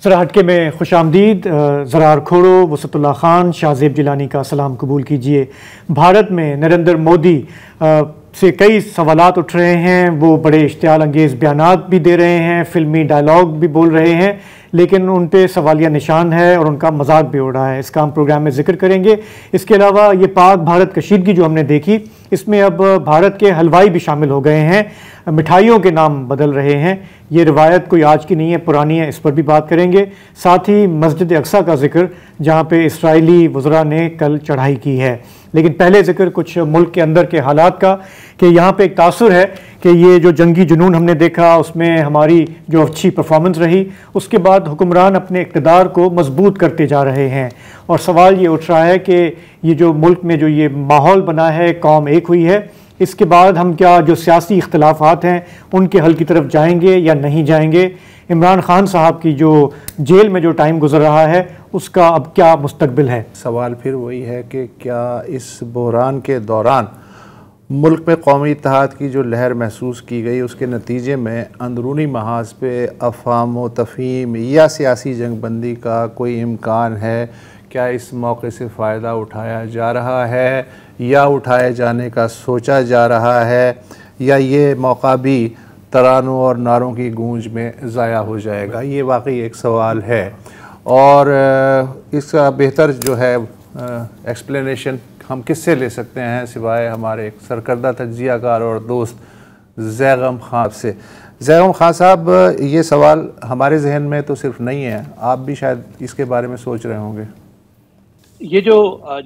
ज़रा हटके में खुशामदीद। ज़रार खोड़ो, वसतुल्ला खान, शाहज़ेब जिलानी का सलाम कबूल कीजिए। भारत में नरेंद्र मोदी से कई सवालात उठ रहे हैं, वो बड़े इश्तियाल अंगेज़ बयानात भी दे रहे हैं, फिल्मी डायलॉग भी बोल रहे हैं, लेकिन उन पे सवालिया निशान है और उनका मजाक भी उड़ रहा है। इसका हम प्रोग्राम में जिक्र करेंगे। इसके अलावा ये पाक भारत कशीदगी जो हमने देखी, इसमें अब भारत के हलवाई भी शामिल हो गए हैं, मिठाइयों के नाम बदल रहे हैं। ये रिवायत कोई आज की नहीं है, पुरानी है, इस पर भी बात करेंगे। साथ ही मस्जिद अक्सा का जिक्र, जहाँ पे इसराइली वज़रा ने कल चढ़ाई की है। लेकिन पहले जिक्र कुछ मुल्क के अंदर के हालात का, कि यहाँ पे एक तासुर है कि ये जो जंगी जुनून हमने देखा, उसमें हमारी जो अच्छी परफॉर्मेंस रही, उसके बाद हुक्मरान अपने इक़्तिदार को मजबूत करते जा रहे हैं। और सवाल ये उठ रहा है कि ये जो मुल्क में जो ये माहौल बना है, कौम एक हुई है, इसके बाद हम क्या जो सियासी इख्तलाफात हैं उनके हल की तरफ जाएंगे या नहीं जाएंगे। इमरान खान साहब की जो जेल में जो टाइम गुजर रहा है, उसका अब क्या मुस्तकबिल है। सवाल फिर वही है कि क्या इस बहरान के दौरान मुल्क में कौमी इत्तेहाद की जो लहर महसूस की गई, उसके नतीजे में अंदरूनी महाज पे अफ़हाम व तफ़हीम या सियासी जंगबंदी का कोई इम्कान है? क्या इस मौके से फ़ायदा उठाया जा रहा है या उठाए जाने का सोचा जा रहा है, या ये मौका भी तरानों और नारों की गूंज में ज़ाया हो जाएगा? ये वाकई एक सवाल है और इसका बेहतर जो है एक्सप्लेनेशन हम किससे ले सकते हैं सिवाय हमारे एक सरकर्दा तज्जियाकार और दोस्त जैगम खान से। जैगम खान साहब, ये सवाल हमारे जहन में तो सिर्फ नहीं है, आप भी शायद इसके बारे में सोच रहे होंगे। ये जो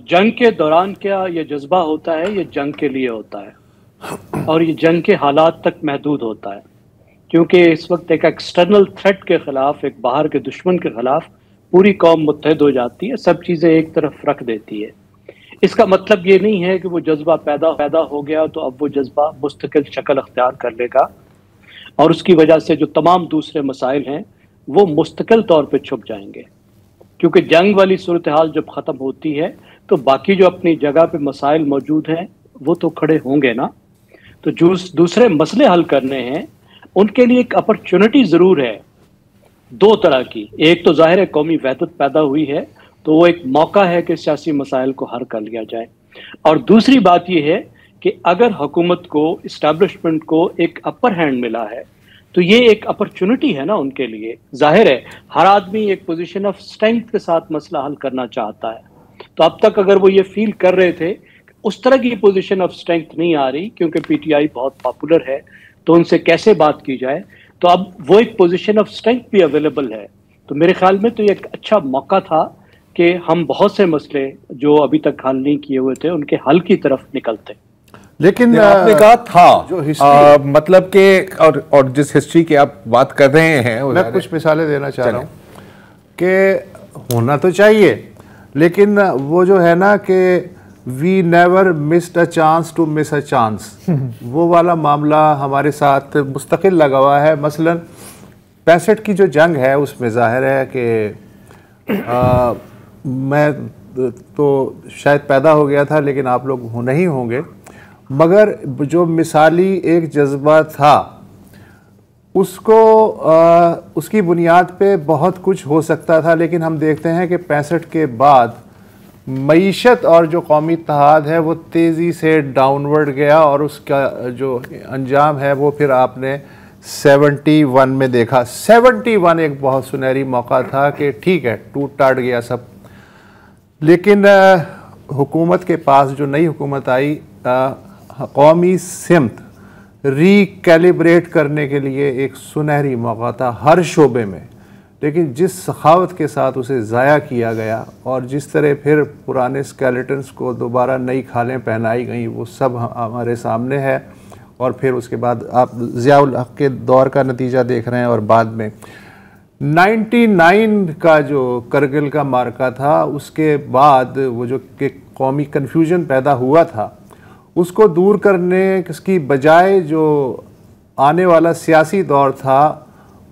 जंग के दौरान क्या ये जज्बा होता है, ये जंग के लिए होता है और ये जंग के हालात तक महदूद होता है, क्योंकि इस वक्त एक एक्सटर्नल थ्रेट के ख़िलाफ़, एक बाहर के दुश्मन के ख़िलाफ़ पूरी कौम मुत्तहद हो जाती है, सब चीज़ें एक तरफ रख देती है। इसका मतलब ये नहीं है कि वो जज्बा पैदा हो गया तो अब वो जज्बा मुस्तकिल शक्ल अख्तियार कर लेगा और उसकी वजह से जो तमाम दूसरे मसाइल हैं वो मुस्तकिल तौर पे छुप जाएंगे। क्योंकि जंग वाली सूरत हाल जब ख़त्म होती है तो बाकी जो अपनी जगह पे मसाइल मौजूद हैं वो तो खड़े होंगे ना। तो जो दूसरे मसले हल करने हैं उनके लिए एक अपॉर्चुनिटी ज़रूर है, दो तरह की। एक तो ज़ाहिर है कौमी वहदत पैदा हुई है तो वो एक मौका है कि सियासी मसाइल को हल कर लिया जाए, और दूसरी बात यह है कि अगर हुकूमत को, इस्टेब्लिशमेंट को एक अपर हैंड मिला है तो ये एक अपॉर्चुनिटी है ना उनके लिए। जाहिर है हर आदमी एक पोजीशन ऑफ स्ट्रेंथ के साथ मसला हल करना चाहता है, तो अब तक अगर वो ये फील कर रहे थे उस तरह की पोजीशन ऑफ स्ट्रेंथ नहीं आ रही क्योंकि पीटीआई बहुत पॉपुलर है तो उनसे कैसे बात की जाए, तो अब वो एक पोजीशन ऑफ स्ट्रेंथ भी अवेलेबल है। तो मेरे ख्याल में तो ये एक अच्छा मौका था कि हम बहुत से मसले जो अभी तक हल नहीं किए हुए थे उनके हल की तरफ निकलते। लेकिन आपने कहा था जो मतलब कि और जिस हिस्ट्री की आप बात कर रहे हैं, मैं कुछ मिसालें देना चाह रहा हूँ कि होना तो चाहिए, लेकिन वो जो है ना कि we never missed a chance to miss a chance, वो वाला मामला हमारे साथ मुस्तकिल लगा हुआ है। मसलन 65 की जो जंग है उसमें जाहिर है कि मैं तो शायद पैदा हो गया था लेकिन आप लोग नहीं होंगे, मगर जो मिसाली एक जज्बा था उसको उसकी बुनियाद पे बहुत कुछ हो सकता था। लेकिन हम देखते हैं कि 65 के बाद मईशत और जो कौमी इत्तेहाद है वो तेज़ी से डाउनवर्ड गया और उसका जो अंजाम है वो फिर आपने 71 में देखा। 71 एक बहुत सुनहरी मौका था कि ठीक है टूट टाट गया सब, लेकिन हुकूमत के पास जो नई हुकूमत आई कौमी सिमत रिकैलिब्रेट करने के लिए एक सुनहरी मौका था हर शोबे में, लेकिन जिस सखावत के साथ उसे ज़ाया किया गया और जिस तरह फिर पुराने स्केलेटन्स को दोबारा नई खालें पहनाई गई वो सब हमारे सामने है। और फिर उसके बाद आप ज़ियाउल हक के दौर का नतीजा देख रहे हैं और बाद में 99 का जो करगिल का मार्का था, उसके बाद वो जो कौमी कन्फ्यूजन पैदा हुआ था उसको दूर करने की बजाय जो आने वाला सियासी दौर था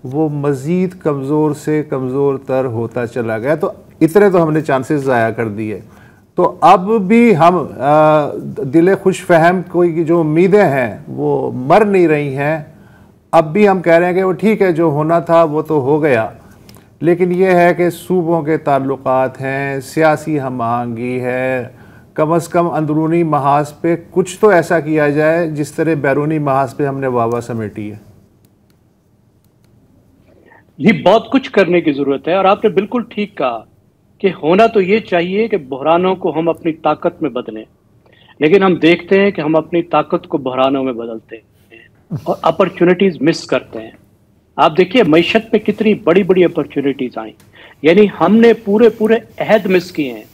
वो मज़ीद कमज़ोर से कमज़ोर तर होता चला गया। तो इतने तो हमने चांसेस ज़ाया कर दिए। तो अब भी हम दिल खुश फहम कोई जो उम्मीदें हैं वो मर नहीं रही हैं। अब भी हम कह रहे हैं कि वो ठीक है जो होना था वो तो हो गया, लेकिन ये है कि सूबों के ताल्लुकात हैं, सियासी हम आहंगी है, कम से कम अंदरूनी महाज पे कुछ तो ऐसा किया जाए जिस तरह बैरूनी महाज पे हमने वाह समेटी है। ये बहुत कुछ करने की जरूरत है और आपने बिल्कुल ठीक कहा कि होना तो ये चाहिए कि बहरानों को हम अपनी ताकत में बदलें, लेकिन हम देखते हैं कि हम अपनी ताकत को बहरानों में बदलते हैं और अपॉर्चुनिटीज मिस करते हैं। आप देखिए मईशत में कितनी बड़ी बड़ी अपॉर्चुनिटीज आई, यानी हमने पूरे पूरे अहद मिस किए हैं।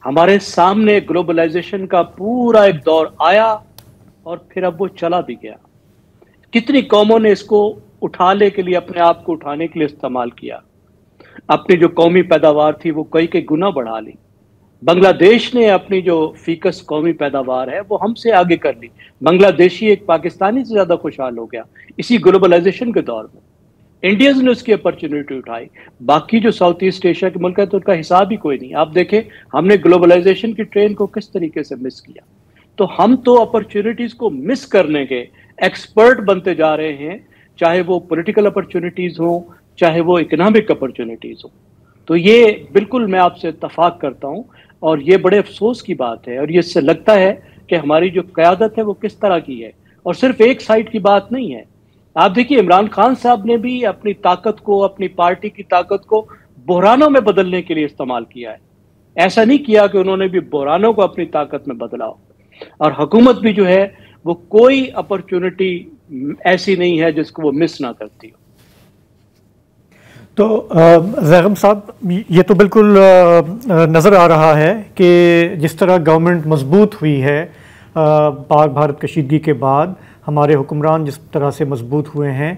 हमारे सामने ग्लोबलाइजेशन का पूरा एक दौर आया और फिर अब वो चला भी गया। कितनी कौमों ने इसको उठाने के लिए, अपने आप को उठाने के लिए इस्तेमाल किया। अपनी जो कौमी पैदावार थी वो कई गुना बढ़ा ली। बांग्लादेश ने अपनी जो फीकस कौमी पैदावार है वो हमसे आगे कर ली। बांग्लादेशी एक पाकिस्तानी से ज्यादा खुशहाल हो गया इसी ग्लोबलाइजेशन के दौर में। इंडियंस ने उसकी अपॉर्चुनिटी उठाई। बाकी जो साउथ ईस्ट एशिया के मुल्क है तो उनका हिसाब ही कोई नहीं। आप देखें हमने ग्लोबलाइजेशन की ट्रेन को किस तरीके से मिस किया। तो हम तो अपॉर्चुनिटीज को मिस करने के एक्सपर्ट बनते जा रहे हैं, चाहे वो पॉलिटिकल अपॉर्चुनिटीज हो, चाहे वो इकोनॉमिक अपॉर्चुनिटीज हो। तो ये बिल्कुल मैं आपसे इत्तफाक करता हूं और ये बड़े अफसोस की बात है। और ये इससे लगता है कि हमारी जो क़यादत है वो किस तरह की है और सिर्फ एक साइड की बात नहीं है। आप देखिए इमरान खान साहब ने भी अपनी ताकत को, अपनी पार्टी की ताकत को बहरानों में बदलने के लिए इस्तेमाल किया है। ऐसा नहीं किया कि उन्होंने भी बहरानों को अपनी ताकत में बदला हो। और हुकूमत भी जो है वो कोई अपॉर्चुनिटी ऐसी नहीं है जिसको वो मिस ना करती हो। तो ज़ैगम साहब, ये तो बिल्कुल नज़र आ रहा है कि जिस तरह गवर्नमेंट मजबूत हुई है पाक भारत कशीदगी के बाद, हमारे हुक्मरान जिस तरह से मजबूत हुए हैं,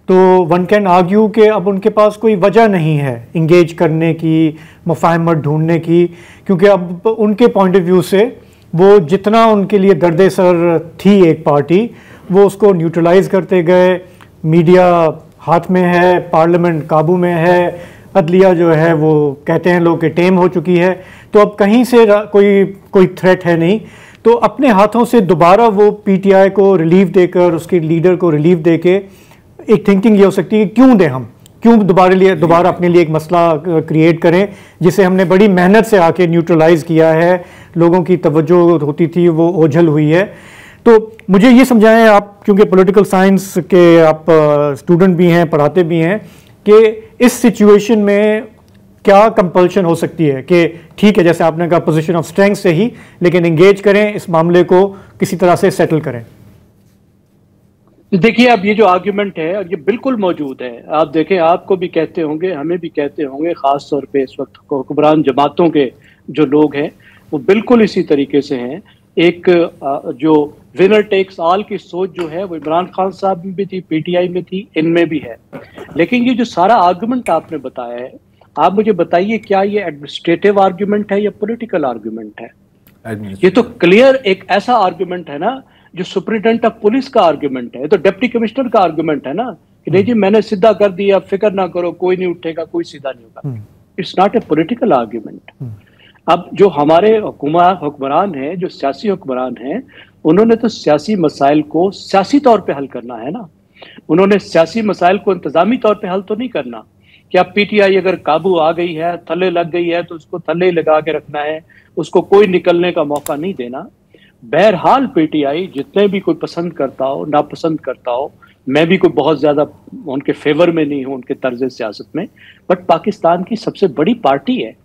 तो वन कैन आर्ग्यू कि अब उनके पास कोई वजह नहीं है इंगेज करने की, मुफाहमत ढूंढने की, क्योंकि अब उनके पॉइंट ऑफ व्यू से वो जितना उनके लिए दर्द सर थी एक पार्टी, वो उसको न्यूट्रलाइज करते गए। मीडिया हाथ में है, पार्लियामेंट काबू में है, अदलिया जो है वो कहते हैं लोग कि टेम हो चुकी है। तो अब कहीं से कोई थ्रेट है नहीं। तो अपने हाथों से दोबारा वो पीटीआई को रिलीफ देकर, उसके लीडर को रिलीफ देके एक थिंकिंग ये हो सकती है कि क्यों दें, हम क्यों दोबारा अपने लिए एक मसला क्रिएट करें जिसे हमने बड़ी मेहनत से आके न्यूट्रलाइज किया है, लोगों की तवज्जो होती थी वो ओझल हुई है। तो मुझे ये समझाएं आप, क्योंकि पॉलिटिकल साइंस के आप स्टूडेंट भी हैं, पढ़ाते भी हैं, कि इस सिचुएशन में क्या कंपल्शन हो सकती है कि ठीक है, जैसे आपने कहा पोजीशन ऑफ स्ट्रेंथ से ही, लेकिन एंगेज करें, इस मामले को किसी तरह से सेटल करें। देखिए अब ये जो आर्ग्यूमेंट है और ये बिल्कुल मौजूद है। आप देखें, आपको भी कहते होंगे, हमें भी कहते होंगे, खास तौर पे इस वक्त हुक्मरान जमातों के जो लोग हैं वो बिल्कुल इसी तरीके से हैं। एक जो विनर टेक्स ऑल की सोच जो है वो इमरान खान साहब में भी थी, पीटीआई में थी, इनमें भी है। लेकिन ये जो सारा आर्गुमेंट आपने बताया है, आप मुझे बताइए क्या ये एडमिनिस्ट्रेटिव आर्गुमेंट है या पॉलिटिकल आर्गुमेंट है? ये तो क्लियर एक ऐसा आर्गुमेंट है ना जो सुप्रिटेंडेंट ऑफ पुलिस का आर्गुमेंट है, तो डिप्टी कमिश्नर का आर्गुमेंट है ना कि नहीं जी मैंने सीधा कर दिया, फिक्र ना करो, कोई नहीं उठेगा, कोई सीधा नहीं होगा। It's not a political argument. अब जो हमारे हुक्मरान हैं, जो सियासी हुक्मरान हैं, उन्होंने तो सियासी मसाइल को सियासी तौर पे हल करना है ना। उन्होंने सियासी मसाइल को इंतजामी तौर पे हल तो नहीं करना कि अब पीटीआई अगर काबू आ गई है, थल्ले लग गई है, तो उसको थल्ले लगा के रखना है, उसको कोई निकलने का मौका नहीं देना। बहरहाल पीटीआई जितने भी कोई पसंद करता हो, नापसंद करता हो, मैं भी कोई बहुत ज्यादा उनके फेवर में नहीं हूं उनके तर्ज सियासत में, बट पाकिस्तान की सबसे बड़ी पार्टी है।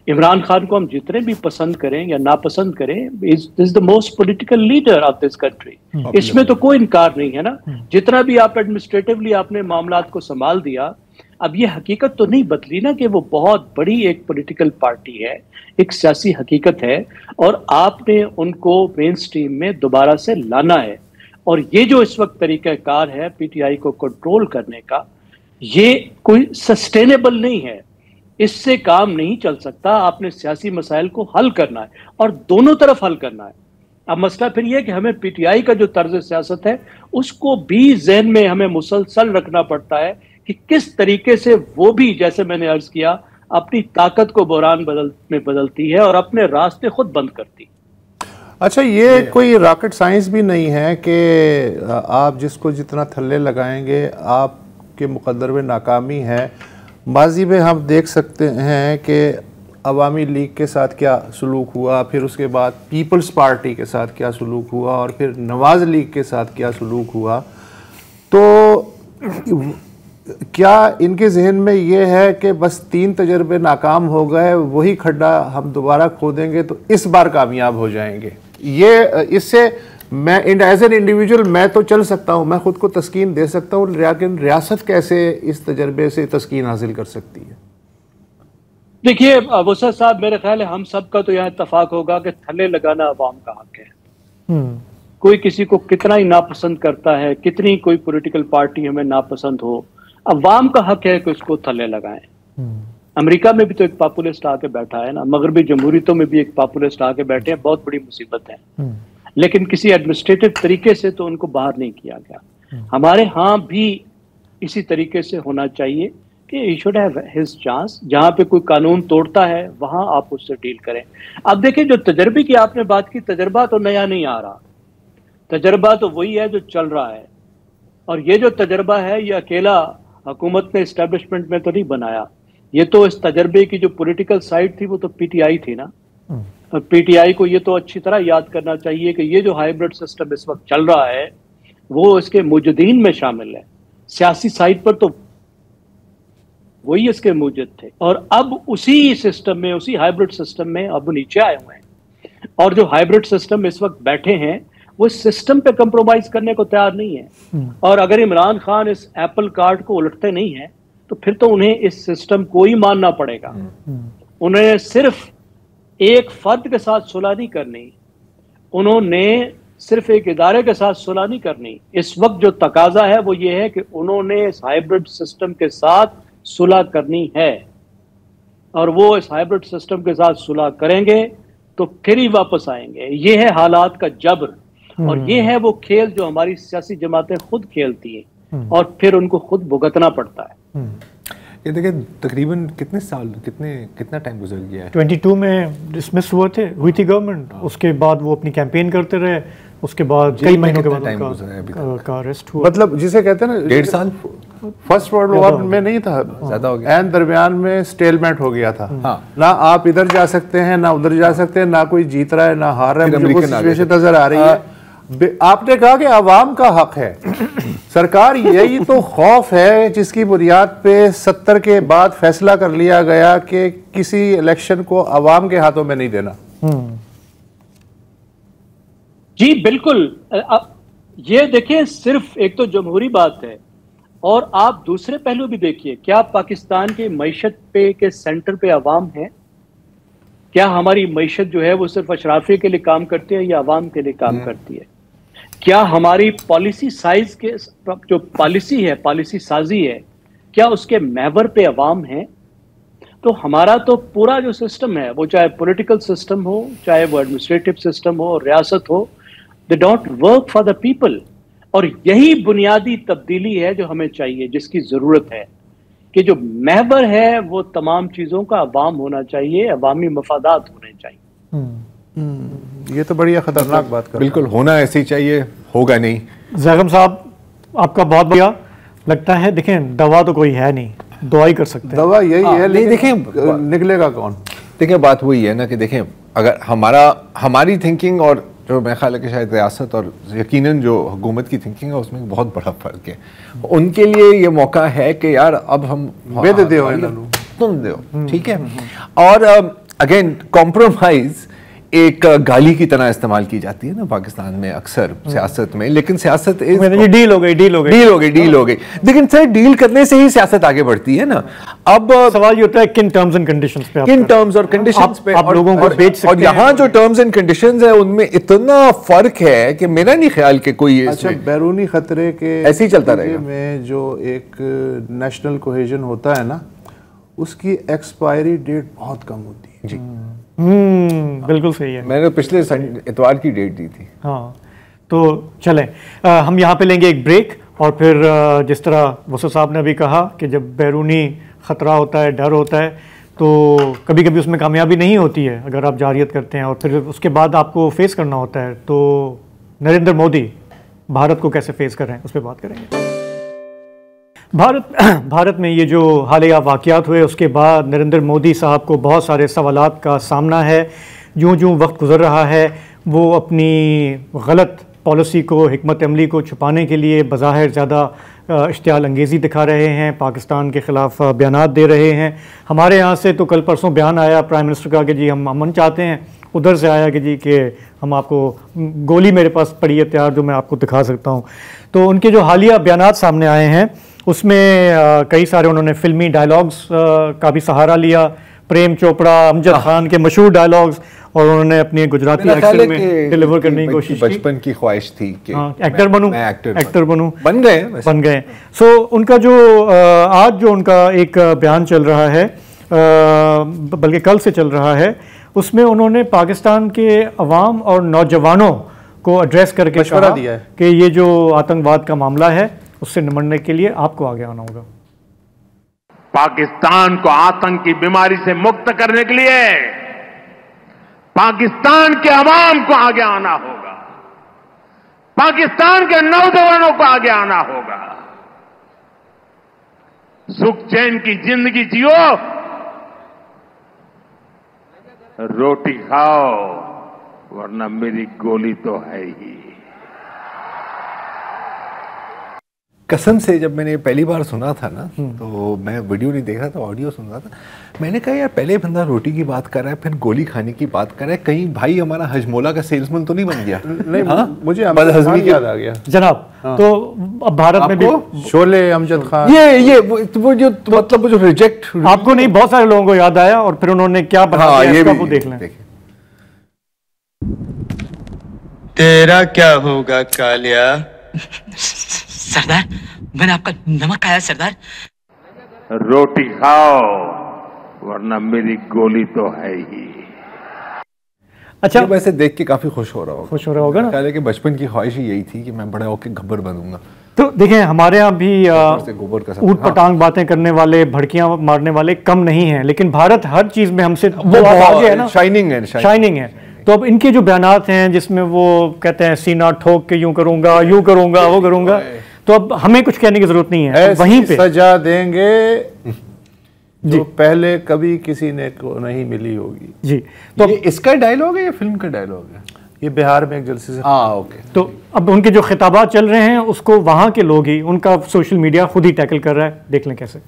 इमरान खान को हम जितने भी पसंद करें या नापसंद करें, is the most political leader of this country, इसमें तो कोई इनकार नहीं है ना। जितना भी आप एडमिनिस्ट्रेटिवली आपने मामलात को संभाल दिया, अब ये हकीकत तो नहीं बदली ना कि वो बहुत बड़ी एक पॉलिटिकल पार्टी है, एक सियासी हकीकत है, और आपने उनको मेन स्ट्रीम में दोबारा से लाना है। और ये जो इस वक्त तरीकाकार है पीटीआई को कंट्रोल करने का, ये कोई सस्टेनेबल नहीं है, इससे काम नहीं चल सकता। आपने सियासी मसाइल को हल करना है और दोनों तरफ हल करना है। अब मसला फिर यह कि हमें पीटीआई का जो तर्ज सियासत है उसको भी जहन में हमें मुसलसल रखना पड़ता है कि किस तरीके से वो भी, जैसे मैंने अर्ज किया, अपनी ताकत को बहरान में बदलती है और अपने रास्ते खुद बंद करती। अच्छा, ये कोई रॉकेट साइंस भी नहीं है कि आप जिसको जितना थल्ले लगाएंगे आपके मुकद्दर में नाकामी है, माजी में हम देख सकते हैं कि अवामी लीग के साथ क्या सलूक हुआ, फिर उसके बाद पीपल्स पार्टी के साथ क्या सलूक हुआ, और फिर नवाज लीग के साथ क्या सलूक हुआ। तो क्या इनके जहन में ये है कि बस 3 तजर्बे नाकाम हो गए, वही खड्डा हम दोबारा खोदेंगे तो इस बार कामयाब हो जाएंगे? ये इससे मैं एज एन इंडिविजुअल मैं तो चल सकता हूँ, मैं खुद को तस्कीन दे सकता हूँ, लेकिन रियासत कैसे इस तजर्बे से तस्कीन हासिल कर सकती है? देखिए वसत साहब, मेरे ख्याल है हम सब का तो यहाँ इत्तफाक होगा कि थल्ले लगाना अवाम का हक है। कोई किसी को कितना ही नापसंद करता है, कितनी कोई पॉलिटिकल पार्टी हमें नापसंद हो, अवाम का हक है कि उसको थल्ले लगाएं। अमेरिका में भी तो एक पॉपुलिस्ट आके बैठा है ना, मगरबी जमहूरियतों में भी एक पॉपुलिस्ट आके बैठे हैं, बहुत बड़ी मुसीबत है। लेकिन किसी एडमिनिस्ट्रेटिव तरीके से तो उनको बाहर नहीं किया गया। हमारे यहाँ भी इसी तरीके से होना चाहिए कि he should have his chance. जहाँ पे कोई कानून तोड़ता है वहां आप उससे डील करें। अब देखिए, जो तजर्बे की आपने बात की, तजर्बा तो नया नहीं आ रहा, तजर्बा तो वही है जो चल रहा है। और ये जो तजर्बा है ये अकेला हुकूमत ने इस्टेब्लिशमेंट में तो नहीं बनाया, ये तो इस तजर्बे की जो पॉलिटिकल साइड थी वो तो पीटीआई थी ना। पीटीआई को ये तो अच्छी तरह याद करना चाहिए कि ये जो हाइब्रिड सिस्टम इस वक्त चल रहा है वो इसके मुजद्दीन में शामिल है। सियासी साइड पर तो वही इसके मुजद थे, और अब उसी सिस्टम में, उसी हाइब्रिड सिस्टम में अब नीचे आए हुए हैं। और जो हाइब्रिड सिस्टम इस वक्त बैठे हैं वो सिस्टम पे कंप्रोमाइज करने को तैयार नहीं है। और अगर इमरान खान इस एप्पल कार्ड को उलटते नहीं है तो फिर तो उन्हें इस सिस्टम को ही मानना पड़ेगा। उन्हें सिर्फ एक फर्द के साथ सुलह नहीं करनी, उन्होंने सिर्फ एक इदारे के साथ सुलह नहीं करनी। इस वक्त जो तकाजा है वो ये है कि उन्होंने इस हाइब्रिड सिस्टम के साथ सुलह करनी है, और वो इस हाइब्रिड सिस्टम के साथ सुलह करेंगे तो फिर ही वापस आएंगे। ये है हालात का जबर, और ये है वो खेल जो हमारी सियासी जमातें खुद खेलती हैं, और फिर उनको खुद भुगतना पड़ता है। ये देखिए, तकरीबन कितना टाइम गुजर गया है। 22 में डिसमिस हुई थी गवर्नमेंट, उसके बाद वो अपनी कैंपेन करते रहे, उसके बाद कई महीनों के बाद उनका अरेस्ट हुआ। मतलब जिसे कहते हैं ना 1.5 साल फर्स्ट वर्ल्ड वॉर में नहीं था, ज्यादा हो गया, एंड दरमियान में स्टेलमेंट हो गया था। हाँ। ना आप इधर जा सकते हैं ना उधर जा सकते हैं, ना कोई जीत रहा है ना हार रहा है, मुझे वो सिचुएशन नजर आ रही है। आपने कहा कि आवाम का हक है, सरकार यही तो खौफ है जिसकी बुनियाद पे 70 के बाद फैसला कर लिया गया कि किसी इलेक्शन को आवाम के हाथों में नहीं देना। जी बिल्कुल। ये देखिए, सिर्फ एक तो जमहूरी बात है, और आप दूसरे पहलू भी देखिए, क्या पाकिस्तान की मईशत पे के सेंटर पे अवाम है? क्या हमारी मईशत जो है वो सिर्फ अशराफिया के लिए काम करती है या अवाम के लिए काम करती है? क्या हमारी पॉलिसी साइज के जो पॉलिसी है, पॉलिसी साजी है, क्या उसके महवर पे अवाम है? तो हमारा तो पूरा जो सिस्टम है, वो चाहे पॉलिटिकल सिस्टम हो, चाहे वो एडमिनिस्ट्रेटिव सिस्टम हो, रियासत हो, they don't work for the people. और यही बुनियादी तब्दीली है जो हमें चाहिए, जिसकी जरूरत है कि जो महवर है वो तमाम चीजों का अवाम होना चाहिए, अवामी मफादात होने चाहिए। ये तो बड़ी खतरनाक बात कर, बिल्कुल होना ऐसे ही चाहिए, होगा नहीं। ज़ैगम साहब, आपका बहुत बढ़िया लगता है। देखें, दवा तो कोई है नहीं, दुआ ही कर सकते हैं। दवा यही है, लेकिन देखें निकलेगा कौन? देखिए, बात वही है ना कि देखें, अगर हमारी थिंकिंग और जो मेरे ख्याल है कि शायद रियासत और यकीनन जो हुकूमत की थिंकिंग है उसमें बहुत बड़ा फर्क है। उनके लिए ये मौका है कि यार अब हम तुम दो, ठीक है। और अगेन कॉम्प्रोमाइज एक गाली की तरह इस्तेमाल की जाती है ना पाकिस्तान में अक्सर सियासत में, लेकिन सियासत डील हो गई। लेकिन सर, डील करने से ही सियासत आगे बढ़ती है ना। अब सवाल ये होता है किन टर्म्स एंड कंडीशंस पे, किन टर्म्स और कंडीशंस पे आप लोगों को बेच सकते हैं। और यहाँ जो टर्म्स एंड कंडीशंस है उनमें इतना फर्क है कि मेरा नहीं ख्याल कि कोई अच्छा, बैरूनी खतरे के ऐसे ही चलता रहेगा में जो एक नेशनल कोहेजन होता है ना, उसकी एक्सपायरी डेट बहुत कम होती है। जी बिल्कुल सही है। मैंने पिछले इतवार की डेट दी थी। हाँ, तो चलें, हम यहाँ पे लेंगे एक ब्रेक, और फिर जिस तरह वसत साहब ने अभी कहा कि जब बैरूनी ख़तरा होता है, डर होता है, तो कभी कभी उसमें कामयाबी नहीं होती है अगर आप जारियत करते हैं, और फिर उसके बाद आपको फेस करना होता है। तो नरेंद्र मोदी भारत को कैसे फेस कर रहे हैं उस पर बात करेंगे। भारत में ये जो हालिया वाक़यात हुए उसके बाद नरेंद्र मोदी साहब को बहुत सारे सवालात का सामना है। यूं वक्त गुजर रहा है वो अपनी गलत पॉलिसी को, हिकमत अमली को छुपाने के लिए बज़ाहिर ज़्यादा इश्तियाल अंगेज़ी दिखा रहे हैं, पाकिस्तान के ख़िलाफ़ बयानात दे रहे हैं। हमारे यहाँ से तो कल परसों बयान आया प्राइम मिनिस्टर का कि जी हम अमन चाहते हैं, उधर से आया कि जी कि हम आपको गोली मेरे पास पड़ी है तैयार जो मैं आपको दिखा सकता हूँ। तो उनके जो हालिया बयानात सामने आए हैं उसमें कई सारे उन्होंने फिल्मी डायलॉग्स का भी सहारा लिया, प्रेम चोपड़ा, अमजद खान के मशहूर डायलॉग्स, और उन्होंने अपनी गुजराती एक्सेंट में डिलीवर करने की कोशिश की। बचपन की ख्वाहिश थी कि एक्टर बनूं, बन गए। सो उनका जो आज जो उनका एक बयान चल रहा है, बल्कि कल से चल रहा है, उसमें उन्होंने पाकिस्तान के अवाम और नौजवानों को एड्रेस करके कहा दिया है कि ये जो आतंकवाद का मामला है उससे निपटने के लिए आपको आगे आना होगा। पाकिस्तान को आतंक की बीमारी से मुक्त करने के लिए पाकिस्तान के अवाम को आगे आना होगा, पाकिस्तान के नौजवानों को आगे आना होगा। सुख चैन की जिंदगी जियो, रोटी खाओ, वरना मेरी गोली तो है ही। कसम से जब मैंने पहली बार सुना था ना, तो मैं वीडियो नहीं देख रहा था, ऑडियो सुन रहा था। मैंने कहा यार पहले बंदा रोटी की बात कर रहा है, फिर गोली खाने की बात कर रहा है, कहीं भाई हमारा हजमोला का सेल्समैन तो नहीं बन गया? नहीं, मुझे अमजद खान याद आ गया जनाब। तो अब भारत में भी शोले, अमजद खान, ये वो जो मतलब वो जो रिजेक्ट आपको नहीं, बहुत सारे लोगों को याद आया और फिर उन्होंने क्या बना दिया इसका वो देख लें। तेरा क्या होगा कालिया? सरदार, मैंने आपका नमक खाया सरदार। रोटी खाओ, वरना मेरी गोली तो है ही। अच्छा, वैसे देख के काफी खुश हो रहा होगा ना। कि बचपन की ख्वाहिश यही थी कि मैं बड़ा होकर गब्बर बनूंगा। तो देखें, हमारे यहाँ भी ऊट पटांग बातें करने वाले, भड़कियां मारने वाले कम नहीं हैं, लेकिन भारत हर चीज में हमसे वो आगे है ना, शाइनिंग है। तो अब इनके जो बयानात हैं जिसमें वो कहते हैं सीना ठोक के यूं करूंगा, वो करूंगा, तो अब हमें कुछ कहने की जरूरत नहीं है, वहीं पे सजा देंगे जो पहले कभी किसी ने को नहीं मिली होगी। जी, तो ये इसका डायलॉग है या फिल्म का डायलॉग है? ये बिहार में एक जलसे से। ओके। तो अब उनके जो खिताबात चल रहे हैं उसको वहां के लोग ही, उनका सोशल मीडिया खुद ही टैकल कर रहा है, देख लें कैसे।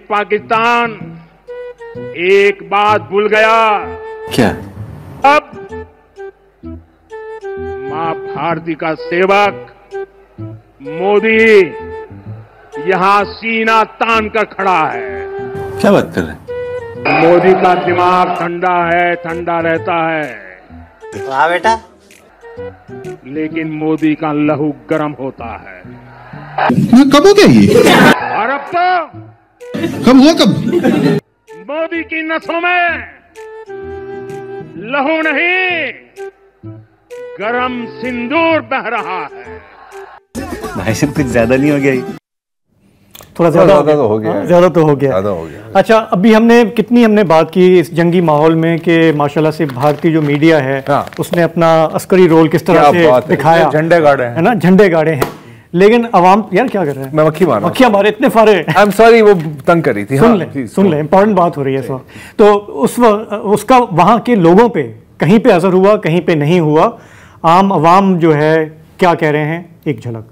पाकिस्तान एक बात भूल गया। क्या? अब मां भारती का सेवक मोदी यहां सीना तान कर खड़ा है। क्या बात कर रहे हैं? मोदी का दिमाग ठंडा है, ठंडा रहता है। वाह बेटा। लेकिन मोदी का लहू गर्म होता है। कब हो गया ये? और अब तो कब हुआ? कब? मोदी की नसों में लहू नहीं, गरम सिंदूर बह रहा है। भाई साहब कुछ ज्यादा नहीं हो गया? थोड़ा ज्यादा तो हो गया। अच्छा, अभी हमने बात की इस जंगी माहौल में कि माशाल्लाह से भारतीय जो मीडिया है उसने अपना अस्करी रोल किस तरह से दिखाया, झंडे गाड़े हैं, है ना, झंडे गाड़े हैं। लेकिन अवाम यार क्या कर रहे हैं? मैं मक्खियां मारे इतने सारे। आई एम सॉरी, वो तंग कर रही थी। सुन ले, इंपॉर्टेंट बात हो रही है इस वक्त। तो उसका वहां के लोगों पे कहीं पे असर हुआ, कहीं पे नहीं हुआ। आम अवाम जो है क्या कह रहे हैं, एक झलक।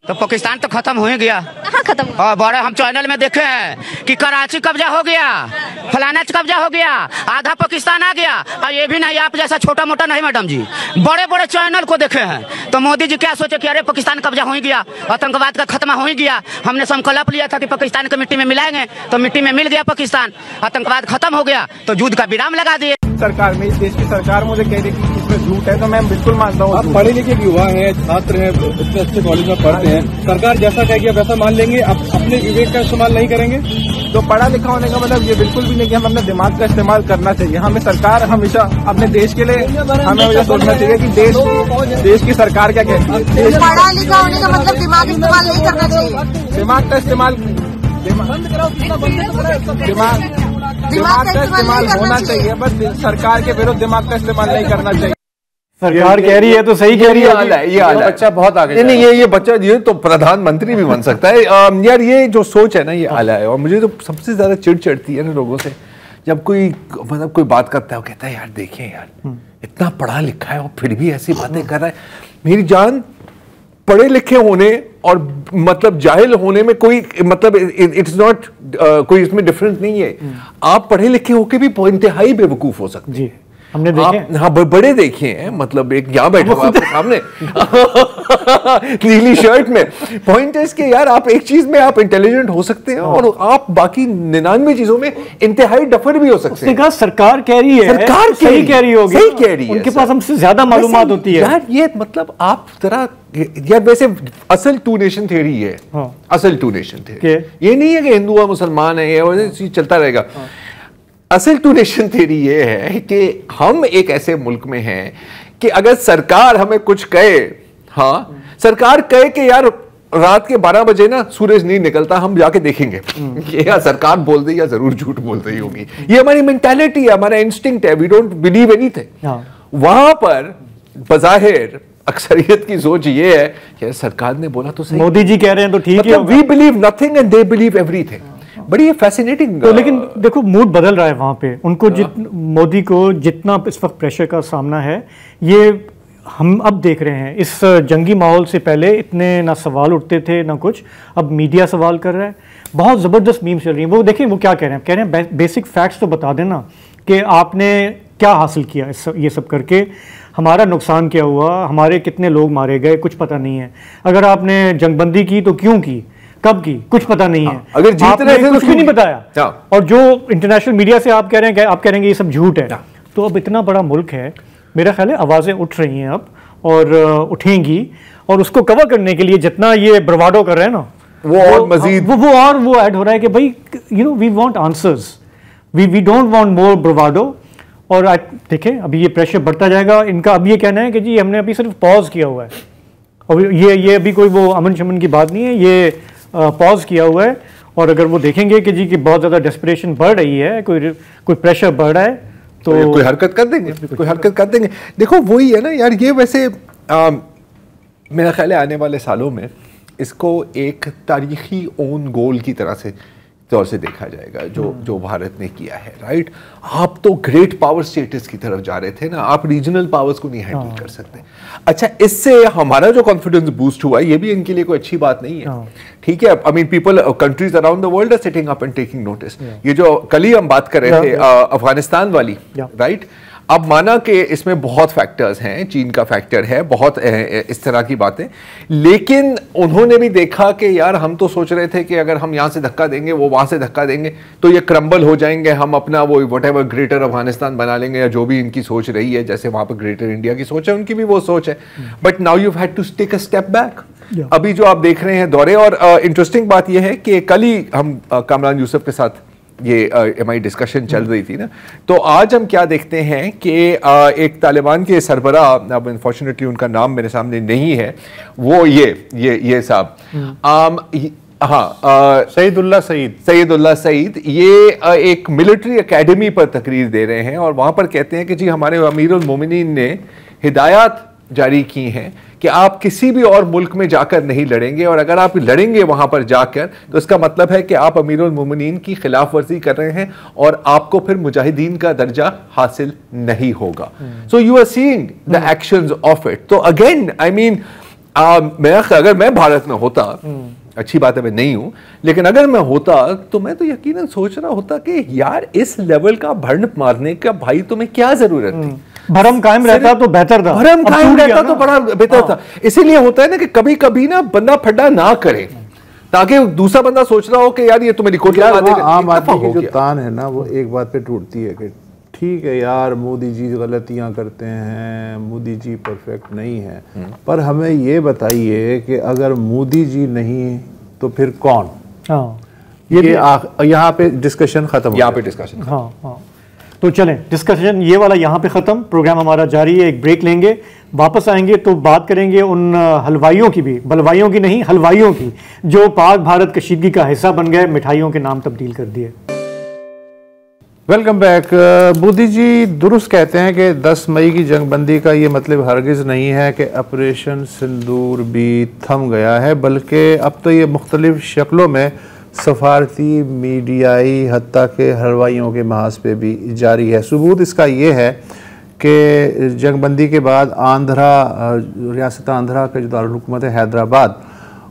तो पाकिस्तान तो खत्म हो ही गया। कहाँ खत्म? बड़े हम चैनल में देखे हैं कि कराची कब्जा हो गया, फलाना कब्जा हो गया, आधा पाकिस्तान आ गया। और ये भी नहीं आप जैसा छोटा मोटा नहीं मैडम जी, बड़े बड़े चैनल को देखे हैं। तो मोदी जी क्या सोचे कि अरे पाकिस्तान कब्जा हो ही गया, आतंकवाद का खत्मा हो ही गया। हमने संकल्प लिया था कि पाकिस्तान को मिट्टी में मिलाएंगे, तो मिट्टी में मिल गया पाकिस्तान, आतंकवाद खत्म हो गया, तो युद्ध का विराम लगा दिए। सरकार में, इस देश की सरकार मुझे कह रही है कि इसमें झूठ है, तो मैं बिल्कुल मानता हूँ। आप पढ़े लिखे युवा हैं, छात्र हैं, इतने अच्छे कॉलेज में पढ़ते हैं, सरकार जैसा कहेगी वैसा मान लेंगे, आप अपने विवेक का इस्तेमाल नहीं करेंगे? तो पढ़ा लिखा होने का मतलब ये बिल्कुल भी नहीं कि हम अपने दिमाग का इस्तेमाल करना चाहिए। हमें सरकार हमेशा अपने देश के लिए हमें हमेशा सोचना चाहिए कि देश की सरकार क्या कहती है। पढ़ा लिखा होने का मतलब दिमाग इस्तेमाल नहीं करना चाहिए। दिमाग का इस्तेमाल होना चाहिए, बस सरकार के विरुद्ध दिमाग का इस्तेमाल नहीं करना चाहिए। सरकार कह रही है तो सही कह रही है। ये बच्चा बहुत आगे नहीं, ये बच्चा ये तो प्रधानमंत्री भी बन सकता है। यार ये जो सोच है ना ये आला है। और मुझे तो सबसे ज्यादा चिढ़ चढ़ती है ना लोगों से, जब कोई मतलब कोई बात करता है वो कहता है यार देखिए यार इतना पढ़ा लिखा है और फिर भी ऐसी बातें कर रहा है। मेरी जान, पढ़े लिखे होने और मतलब जाहिल होने में कोई मतलब इट्स नॉट कोई इसमें डिफरेंस नहीं है। आप पढ़े लिखे होके भी इंतहाई बेवकूफ हो सकते हैं। हमने देखे, हाँ बड़े देखे हैं, मतलब एक यहाँ बैठा हुआ आपके सामने नीली शर्ट में। पॉइंट है कि यार आप एक चीज में आप इंटेलिजेंट हो सकते हैं और आप बाकी 99 चीजों में इंतहाई डफर भी हो सकते हैं। कहा सरकार कह रही है, सरकार सही कह रही होगी, सही कह रही है, उनके पास हमसे ज्यादा मालूमात होती है यार। ये मतलब आप जरा यार, वैसे असल टू नेशन थ्योरी है, असल टू नेशन थ्योरी ये नहीं है कि हिंदू और मुसलमान है ये चलता रहेगा। असल टू नेशन थ्योरी ये है कि हम एक ऐसे मुल्क में हैं कि अगर सरकार हमें कुछ कहे, हाँ सरकार कहे कि यार रात के 12 बजे ना सूरज नहीं निकलता, हम जाके देखेंगे ये या सरकार बोल दे या जरूर झूठ बोल रही होगी। ये हमारी मेंटालिटी है, हमारा इंस्टिंक्ट है, वी डोंट बिलीव एनीथिंग। वहां पर बज़ाहिर अक्सरियत की सोच ये है कि सरकार ने बोला तो सही, मोदी जी कह रहे हैं तो ठीक है, we believe nothing and they believe everything. बड़ी फैसिनेटिंग। तो लेकिन देखो मूड बदल रहा है वहां पे। उनको मोदी को जितना इस वक्त प्रेशर का सामना है, ये हम अब देख रहे हैं। इस जंगी माहौल से पहले इतने ना सवाल उठते थे ना कुछ, अब मीडिया सवाल कर रहा है। बहुत ज़बरदस्त मीम चल रही है। वो देखिए वो क्या कह रहे हैं, कह रहे हैं बेसिक फैक्ट्स तो बता देना कि आपने क्या हासिल किया ये सब करके, हमारा नुकसान क्या हुआ, हमारे कितने लोग मारे गए, कुछ पता नहीं है। अगर आपने जंगबंदी की तो क्यों की, कब की, कुछ पता नहीं है। अगर जीत रहे थे कुछ भी नहीं बताया। और जो इंटरनेशनल मीडिया से आप कह रहे हैं, आप कह रहे हैं ये सब झूठ है। तो अब इतना बड़ा मुल्क है, मेरा ख्याल है आवाज़ें उठ रही हैं अब और उठेंगी, और उसको कवर करने के लिए जितना ये ब्रवाडो कर रहे हैं ना, वो और मजीद वो ऐड हो रहा है कि भाई you know we want answers, we don't want more bravado. और देखें अभी ये प्रेशर बढ़ता जाएगा इनका। अब ये कहना है कि जी हमने अभी सिर्फ पॉज किया हुआ है, और ये अभी कोई वो अमन शमन की बात नहीं है, ये पॉज किया हुआ है। और अगर वो देखेंगे कि जी कि बहुत ज़्यादा डेस्परेशन बढ़ रही है, कोई प्रेशर बढ़ रहा है, तो कोई हरकत कर देंगे, कोई हरकत कर देंगे। देखो वही है ना यार, ये वैसे मेरा ख्याल है आने वाले सालों में इसको एक तारीखी ओन गोल की तरह से तौर से देखा जाएगा जो भारत ने किया है। राइट, आप तो ग्रेट पावर स्टेटस की तरफ जा रहे थे ना, आप रीजनल पावर्स को नहीं हैंडल कर सकते। अच्छा, इससे हमारा जो कॉन्फिडेंस बूस्ट हुआ ये भी इनके लिए कोई अच्छी बात नहीं है। ठीक है, I mean people countries around the world are sitting up and taking notice. ये जो कल ही हम बात कर रहे थे अफगानिस्तान वाली, राइट, अब माना कि इसमें बहुत फैक्टर्स हैं, चीन का फैक्टर है, बहुत इस तरह की बातें, लेकिन उन्होंने भी देखा कि यार हम तो सोच रहे थे कि अगर हम यहाँ से धक्का देंगे वो वहाँ से धक्का देंगे तो ये क्रम्बल हो जाएंगे, हम अपना वो व्हाटएवर ग्रेटर अफगानिस्तान बना लेंगे, या जो भी इनकी सोच रही है, जैसे वहाँ पर ग्रेटर इंडिया की सोच है उनकी भी वो सोच है। But now you had to take a step back. अभी जो आप देख रहे हैं दौरे, और इंटरेस्टिंग बात यह है कि कल ही हम कामरान यूसुफ के साथ ये हमारी डिस्कशन चल रही थी ना, तो आज हम क्या देखते हैं कि एक तालिबान के सरबरा, अब अनफॉर्चुनेटली उनका नाम मेरे सामने नहीं है, वो ये साहब, हाँ, सईदुल्लाह सईद, ये एक मिलिट्री एकेडमी पर तकरीर दे रहे हैं और वहां पर कहते हैं कि जी हमारे अमीरुल मोमिनीन ने हिदायत जारी की हैं कि आप किसी भी और मुल्क में जाकर नहीं लड़ेंगे, और अगर आप लड़ेंगे वहां पर जाकर तो इसका मतलब है कि आप अमीरुल मोमिनीन की खिलाफ वर्जी कर रहे हैं और आपको फिर मुजाहिदीन का दर्जा हासिल नहीं होगा। So you are seeing the actions of it. तो अगेन आई मीन, अगर मैं भारत में होता, अच्छी बात है मैं नहीं हूं, लेकिन अगर मैं होता तो मैं तो यकीनन सोच रहा होता कि यार इस लेवल का भरण मारने का भाई तुम्हें क्या जरूरत थी, भरम कायम रहता तो बेहतर था, भरम कायम रहता तो बड़ा बेहतर था। इसीलिए होता है ना कि कभी कभी ना बंदा फड्डा ना करे, ताकि दूसरा बंदा सोच रहा हो कि यार ये तो मेरी कोट लगा देगा। आम आदमी की जो तान है ना वो एक बात पे टूटती है कि ठीक है यार मोदी जी गलतियां करते हैं, मोदी जी परफेक्ट नहीं है, पर हमें ये बताइए कि अगर मोदी जी नहीं तो फिर कौन? ये यहाँ पे डिस्कशन खत्म, यहाँ पे डिस्कशन। हाँ, तो चलें डिस्कशन ये वाला यहाँ पे ख़त्म, प्रोग्राम हमारा जारी है, एक ब्रेक लेंगे, वापस आएंगे तो बात करेंगे उन हलवाइयों की भी, बलवाइयों की नहीं, हलवाइयों की, जो पाक भारत कशीदगी का हिस्सा बन गए, मिठाइयों के नाम तब्दील कर दिए। Welcome back. बुद्धि जी दुरुस्त कहते हैं कि 10 मई की जंगबंदी का ये मतलब हरगिज़ नहीं है कि ऑपरेशन सिंदूर भी थम गया है, बल्कि अब तो ये मुख्तलिफ शक्लों में सफारती, मीडियाई, हत्ता के हलवाइयों के महाज पे भी जारी है। सबूत इसका ये है कि जंगबंदी के बाद रियासत आंध्रा का जो दारुल-हुकूमत है हैदराबाद,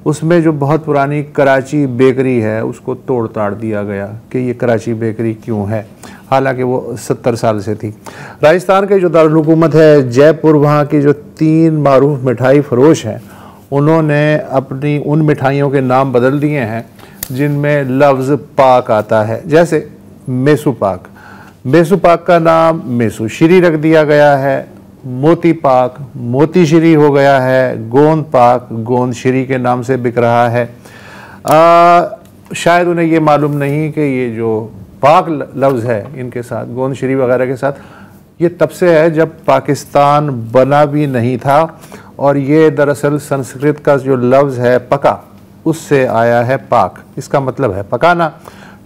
उसमें जो बहुत पुरानी कराची बेकरी है उसको तोड़ ताड़ दिया गया कि ये कराची बेकरी क्यों है, हालांकि वो 70 साल से थी। राजस्थान के जो दारुल हुकूमत है जयपुर, वहाँ की जो 3 मारूफ मिठाई फरोश हैं, उन्होंने अपनी उन मिठाइयों के नाम बदल दिए हैं जिनमें लफ्ज़ पाक आता है। जैसे मेसू पाक, मेसू पाक का नाम मेसू श्री रख दिया गया है। मोती पाक मोती श्री हो गया है। गोंद पाक गोंद श्री के नाम से बिक रहा है। शायद उन्हें ये मालूम नहीं कि ये जो पाक लफ्ज़ है इनके साथ, गोंद श्री वगैरह के साथ, ये तब से है जब पाकिस्तान बना भी नहीं था, और ये दरअसल संस्कृत का जो लफ्ज़ है पका, उससे आया है पाक। इसका मतलब है पकाना।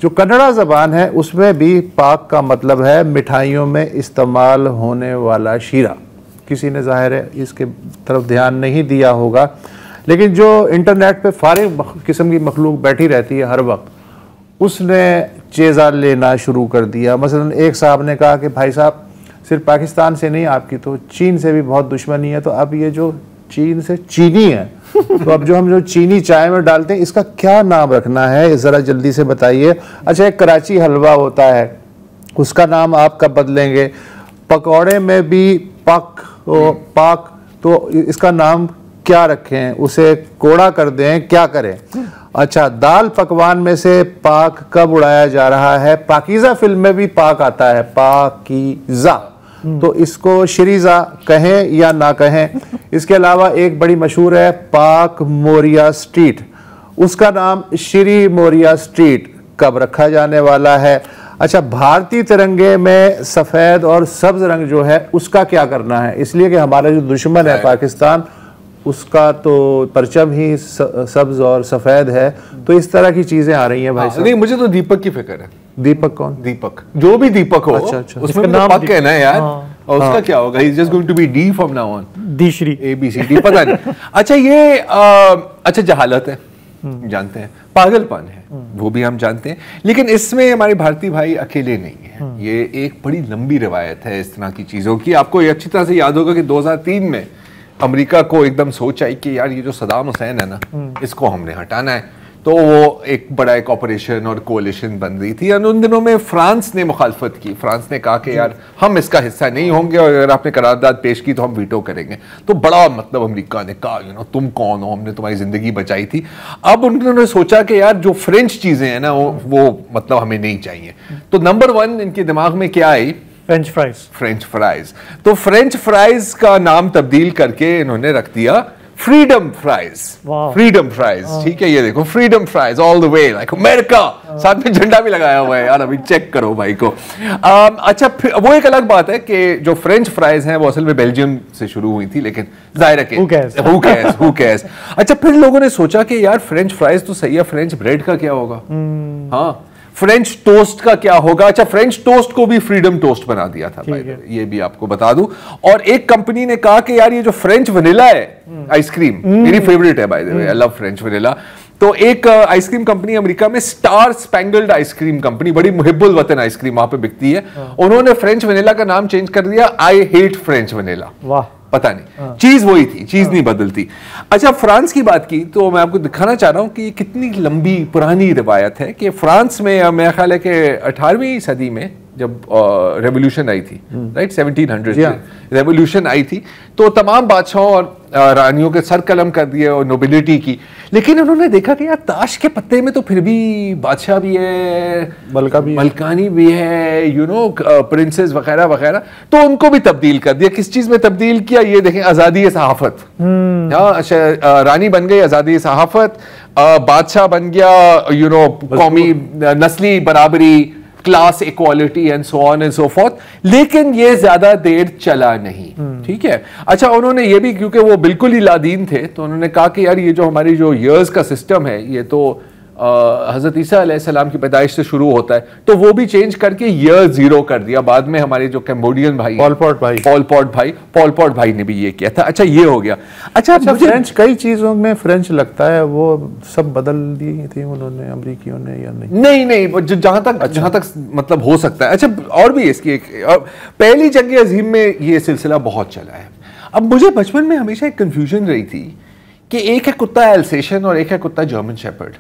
जो कन्नड़ा ज़बान है उसमें भी पाक का मतलब है मिठाइयों में इस्तेमाल होने वाला शीरा। किसी ने ज़ाहिर है इसके तरफ ध्यान नहीं दिया होगा, लेकिन जो इंटरनेट पे फारिग किस्म की मखलूक बैठी रहती है हर वक्त, उसने चेज़ा लेना शुरू कर दिया। मसलन एक साहब ने कहा कि भाई साहब सिर्फ पाकिस्तान से नहीं, आपकी तो चीन से भी बहुत दुश्मनी है, तो अब ये जो चीन से चीनी है, तो अब जो हम जो चीनी चाय में डालते हैं इसका क्या नाम रखना है, ज़रा जल्दी से बताइए। अच्छा, एक कराची हलवा होता है, उसका नाम आप कब बदलेंगे? पकौड़े में भी पाक, तो इसका नाम क्या रखें? उसे कोड़ा कर दें, क्या करें? अच्छा, दाल पकवान में से पाक कब उड़ाया जा रहा है? पाकीज़ा फिल्म में भी पाक आता है, पाकीज़ा, तो इसको श्रीज़ा कहें या ना कहें? इसके अलावा एक बड़ी मशहूर है पाक मोरिया स्ट्रीट, उसका नाम श्री मोरिया स्ट्रीट कब रखा जाने वाला है? अच्छा, भारतीय तिरंगे में सफ़ेद और सब्ज रंग जो है उसका क्या करना है? इसलिए कि हमारा जो दुश्मन है पाकिस्तान, उसका तो परचम ही सब्ज और सफ़ेद है। तो इस तरह की चीज़ें आ रही हैं भाई साहब। नहीं, मुझे तो दीपक की फिक्र है। दीपक कौन? दीपक, जो भी दीपक हो, अच्छा, उसमें तो पक है ना यार। और उसका क्या होगा? He is just going to be D from now on, D Shri ABCD, पता नहीं। अच्छा, ये अच्छा जहालत है, जानते हैं, पागलपन है, वो भी हम जानते हैं, लेकिन इसमें हमारे भारतीय भाई अकेले नहीं है। ये एक बड़ी लंबी रिवायत है इस तरह की चीजों की। आपको ये अच्छी तरह से याद होगा कि 2003 में अमेरिका को एकदम सोच आई कि यार ये जो सदाम हुसैन है ना, इसको हमने हटाना है। तो वो एक बड़ा एक ऑपरेशन और कोalition बन रही थी, और उन दिनों में फ्रांस ने मुखालफत की। फ्रांस ने कहा कि यार हम इसका हिस्सा नहीं होंगे, और अगर आपने करारदाद पेश की तो हम वीटो करेंगे। तो बड़ा मतलब अमेरिका ने कहा तुम कौन हो, हमने तुम्हारी जिंदगी बचाई थी। अब उन्होंने सोचा कि यार जो फ्रेंच चीजें हैं ना वो मतलब हमें नहीं चाहिए। तो नंबर 1 इनके दिमाग में क्या आई? French fries. तो फ्रेंच फ्राइज का नाम तब्दील करके इन्होंने रख दिया फ्रीडम फ्राइज। फ्रीडम फ्राइज, ठीक है, ये देखो freedom fries all the way like America, साथ में झंडा भी लगाया हुआ है यार, अभी चेक करो भाई को। अच्छा, वो एक अलग बात है कि जो फ्रेंच फ्राइज हैं वो असल में बेल्जियम से शुरू हुई थी, लेकिन जाहिर है कि who cares। अच्छा, फिर लोगों ने सोचा कि यार फ्रेंच फ्राइज तो सही है, फ्रेंच ब्रेड का क्या होगा? हाँ, फ्रेंच टोस्ट का क्या होगा? अच्छा, फ्रेंच टोस्ट को भी फ्रीडम टोस्ट बना दिया था भाई, ये भी आपको बता दूं। और एक कंपनी ने कहा कि यार ये जो फ्रेंच वनीला है आइसक्रीम, मेरी फेवरेट है by the way, I love French vanilla. तो एक आइसक्रीम कंपनी अमेरिका में स्टार स्पैंगल्ड आइसक्रीम कंपनी, बड़ी मुहिब्बुल वतन आइसक्रीम वहां पे बिकती है, उन्होंने फ्रेंच वनीला का नाम चेंज कर दिया आई हेट फ्रेंच वनीला। वाह, पता नहीं, चीज वही थी, चीज नहीं बदलती। अच्छा, फ्रांस की बात की तो मैं आपको दिखाना चाह रहा हूं कि कितनी लंबी पुरानी रिवायत है कि फ्रांस में मेरा ख्याल है कि 18वीं सदी में जब रेवोल्यूशन आई थी, राइट, 1700 रेवोल्यूशन आई थी, तो तमाम बादशाहों और रानियों के सर कलम कर दिए और नोबिलिटी की। लेकिन उन्होंने देखा कि यार ताश के पत्ते में तो फिर भी बादशाह भी है, मलकानी भी है, प्रिंसेस वगैरह वगैरह, तो उनको भी तब्दील कर दिया। किस चीज में तब्दील किया? ये देखें, आजादी सहाफत। रानी बन गई आजादी सहाफत, बादशाह बन गया कौमी नस्ली बराबरी, class equality and so on and so fourth. लेकिन ये ज्यादा देर चला नहीं, ठीक है। अच्छा, उन्होंने ये भी, क्योंकि वो बिल्कुल ही लादीन थे, तो उन्होंने कहा कि यार ये जो हमारी जो ईयर्स का सिस्टम है, ये तो हजरत ईसा अलैहिस्सलाम की पैदाइश से शुरू होता है, तो वो भी चेंज करके ईयर 0 कर दिया। बाद में हमारे जो कैम्बोडियन भाई पॉल पॉट भाई ने भी ये किया था। अच्छा ये हो गया। अच्छा फ्रेंच, कई चीजों में फ्रेंच लगता है वो सब बदल दी थी उन्होंने अमरीकियों ने या नहीं? नहीं जहां तक मतलब हो सकता है। अच्छा और भी इसकी पहली जंग अजीम में ये सिलसिला बहुत चला है। अब मुझे बचपन में हमेशा एक कंफ्यूजन रही थी कि एक है कुत्ता एल्सेशियन और एक है कुत्ता जर्मन शेपर्ड,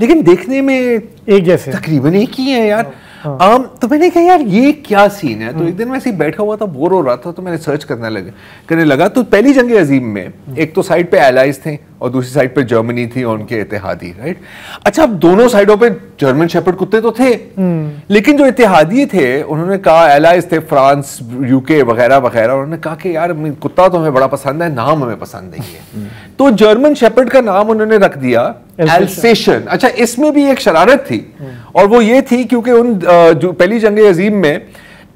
लेकिन देखने में एक जैसे तकरीबन एक ही है यार। तो मैंने कहा यार ये क्या सीन है। तो एक दिन मैं ऐसे ही बैठा हुआ था, बोर हो रहा था, तो मैंने सर्च करने लगा। तो पहली जंग अजीम में एक तो साइड पे एलाइज थे और दूसरी साइड पे जर्मनी थी और उनके इत्तेहादी, राइट। अच्छा अब दोनों साइडों पे जर्मन शेपर्ड कुत्ते तो थे, लेकिन जो इत्तेहादी थे उन्होंने कहा, एलाइज थे फ्रांस यूके वगैरह वगैरह, उन्होंने कहा कि यार कुत्ता तो हमें बड़ा पसंद है, नाम हमें पसंद नहीं है। तो जर्मन शेपर्ड का नाम उन्होंने रख दिया एल्सेशियन। अच्छा इसमें भी एक शरारत थी और वो ये थी क्योंकि उन जो पहली जंग अजीम में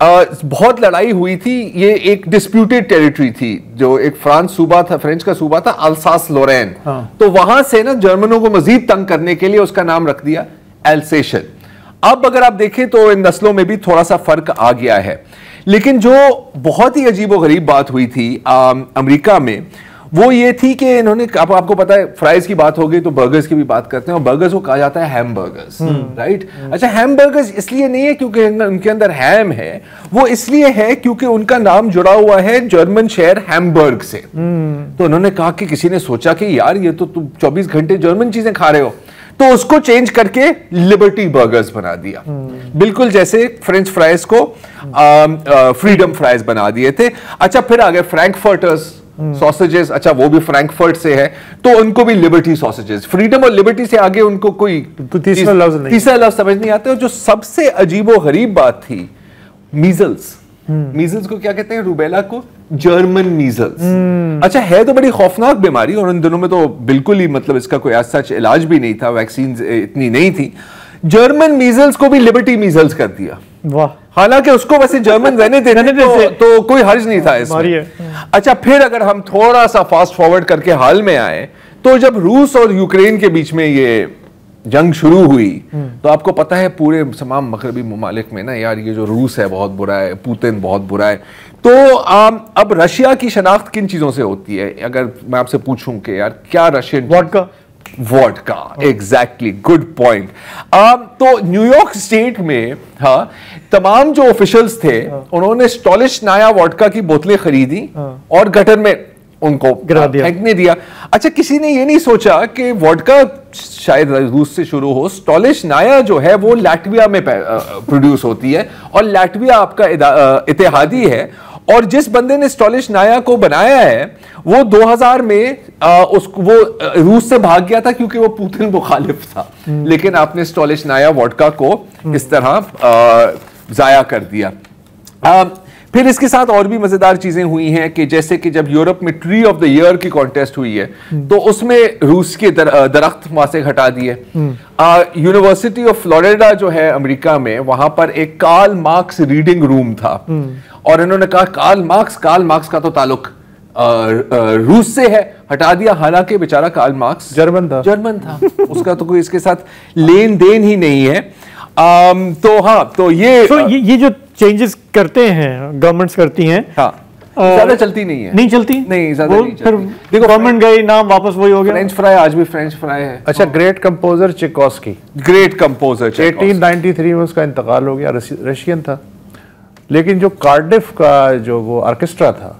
बहुत लड़ाई हुई थी। ये एक डिस्प्यूटेड टेरिटरी थी, जो एक फ्रेंच का सूबा था अल्सास लोरेन। तो वहां से ना जर्मनों को मजीद तंग करने के लिए उसका नाम रख दिया एल्सेशियन। अब अगर आप देखें तो इन नस्लों में भी थोड़ा सा फर्क आ गया है। लेकिन जो बहुत ही अजीबोगरीब बात हुई थी अमेरिका में, वो ये थी कि इन्होंने, आपको पता है फ्राइज की बात हो गई तो बर्गर्स की भी बात करते हैं, और बर्गर्स को कहा जाता है हैमबर्गर्स, राइट। अच्छा हैमबर्गर्स इसलिए नहीं है क्योंकि उनके अंदर हैम है, वो इसलिए है क्योंकि उनका नाम जुड़ा हुआ है जर्मन शहर हैमबर्ग से। तो उन्होंने कहा कि किसी ने सोचा कि यार ये तो तुम 24 घंटे जर्मन चीजें खा रहे हो, तो उसको चेंज करके लिबर्टी बर्गर्स बना दिया, बिल्कुल जैसे फ्रेंच फ्राइज को फ्रीडम फ्राइज बना दिए थे। अच्छा फिर आगे फ्रैंकफर्टर्स सॉसेजेस, अच्छा वो भी फ्रैंकफर्ट से है तो उनको भी लिबर्टी सॉसेजेस। फ्रीडम और लिबर्टी से आगे उनको कोई तीसरा लफ्ज समझ नहीं आता। और जो सबसे अजीबो गरीब बात थी, मीजल्स को क्या कहते हैं, रूबेला को जर्मन मीजल्स। अच्छा है तो बड़ी खौफनाक बीमारी और उन दिनों में तो बिल्कुल ही मतलब इसका कोई आज सच इलाज भी नहीं था, वैक्सीन इतनी नहीं थी। जर्मन मीजल्स को भी लिबर्टी मीजल्स कर दिया। वाह। हालांकि उसको वैसे जर्मन रहने देते तो कोई हर्ज नहीं था इसमें। अच्छा फिर अगर हम थोड़ा सा फास्ट फॉरवर्ड करके हाल में आए, तो जब रूस और यूक्रेन के बीच में ये जंग शुरू हुई, तो आपको पता है पूरे तमाम मगरबी ममालिक में ना यार ये जो रूस है बहुत बुरा है, पुतिन बहुत बुरा है। तो अब रशिया की शनाख्त किन चीजों से होती है? अगर मैं आपसे पूछूं कि यार क्या Russian vodka, exactly, good point. तो न्यूयॉर्क स्टेट में तमाम जो ऑफिशियल्स थे उन्होंने स्टॉलिशनाया वोडका की बोतलें खरीदी और गटर में उनको फेंकने दिया। अच्छा किसी ने ये नहीं सोचा कि वोडका शायद रूस से शुरू हो, स्टॉलिशनाया जो है वो लाटविया में प्रोड्यूस होती है और लाटविया आपका इत्तेहादी है। और जिस बंदे ने स्टॉलिशनाया को बनाया है वो 2000 में वो रूस से भाग गया था क्योंकि वो पुतिन मुखालिफ था। लेकिन आपने स्टॉलिशनाया वोडका को इस तरह जाया कर दिया। फिर इसके साथ और भी मजेदार चीजें हुई हैं कि जैसे कि जब यूरोप में ट्री ऑफ द ईयर की कॉन्टेस्ट हुई है तो उसमें रूस के दरख्त वहां से हटा दिए। यूनिवर्सिटी ऑफ फ्लोरिडा जो है अमेरिका में, वहां पर एक कार्ल मार्क्स रीडिंग रूम था और इन्होंने कहा कार्ल मार्क्स का तो ताल्लुक रूस से है, हटा दिया। हालांकि बेचारा कार्ल मार्क्स जर्मन था उसका तो कोई इसके साथ लेन देन ही नहीं है। तो ये जो चेंजेस करते हैं गवर्नमेंट्स करती हैं, ज्यादा चलती नहीं है, ज्यादा नहीं चलती। फिर देखो गवर्नमेंट गई, नाम वापस वही हो गया। फ्रेंच फ्राई आज भी फ्रेंच फ्राई है। अच्छा ग्रेट कंपोजर चेकोस्की, 1893 में उसका इंतकाल हो गया, रशियन था। लेकिन जो कार्डिफ का जो वो ऑर्केस्ट्रा था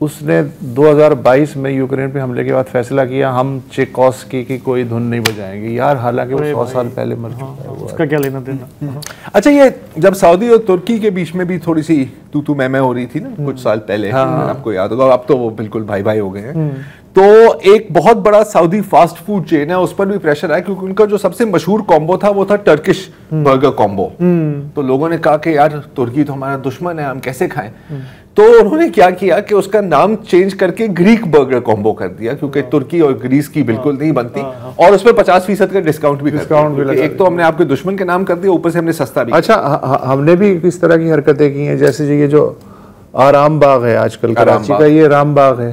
उसने 2022 में यूक्रेन पे हमले के बाद फैसला किया हम चेकोस्की की कोई धुन नहीं बजाएंगे यार, हालांकि वो 100 साल पहले मर चुका है। उसका क्या लेना देना। अच्छा ये जब सऊदी और तुर्की के बीच में भी थोड़ी सी तू मैं हो रही थी ना कुछ साल पहले, आपको याद होगा, अब तो वो बिल्कुल भाई भाई हो गए हैं। तो एक बहुत बड़ा सऊदी फास्ट फूड चेन है, उस पर भी प्रेशर आया क्योंकि उनका जो सबसे मशहूर कॉम्बो था वो था टर्किश बर्गर कॉम्बो। तो लोगों ने कहा कि यार तुर्की तो हमारा दुश्मन है, हम कैसे खाएं। तो उन्होंने क्या किया कि उसका नाम चेंज करके ग्रीक बर्गर कॉम्बो कर दिया क्योंकि तुर्की और ग्रीस की बिल्कुल नहीं बनती और उसमें 50% का डिस्काउंट भी एक तो हमने आपके दुश्मन के नाम कर दिया, ऊपर से हमने सस्ता भी। अच्छा हमने भी इस तरह की हरकतें की हैं, जैसे ये जो आराम बाग है आजकल कराची का, ये राम बाग है,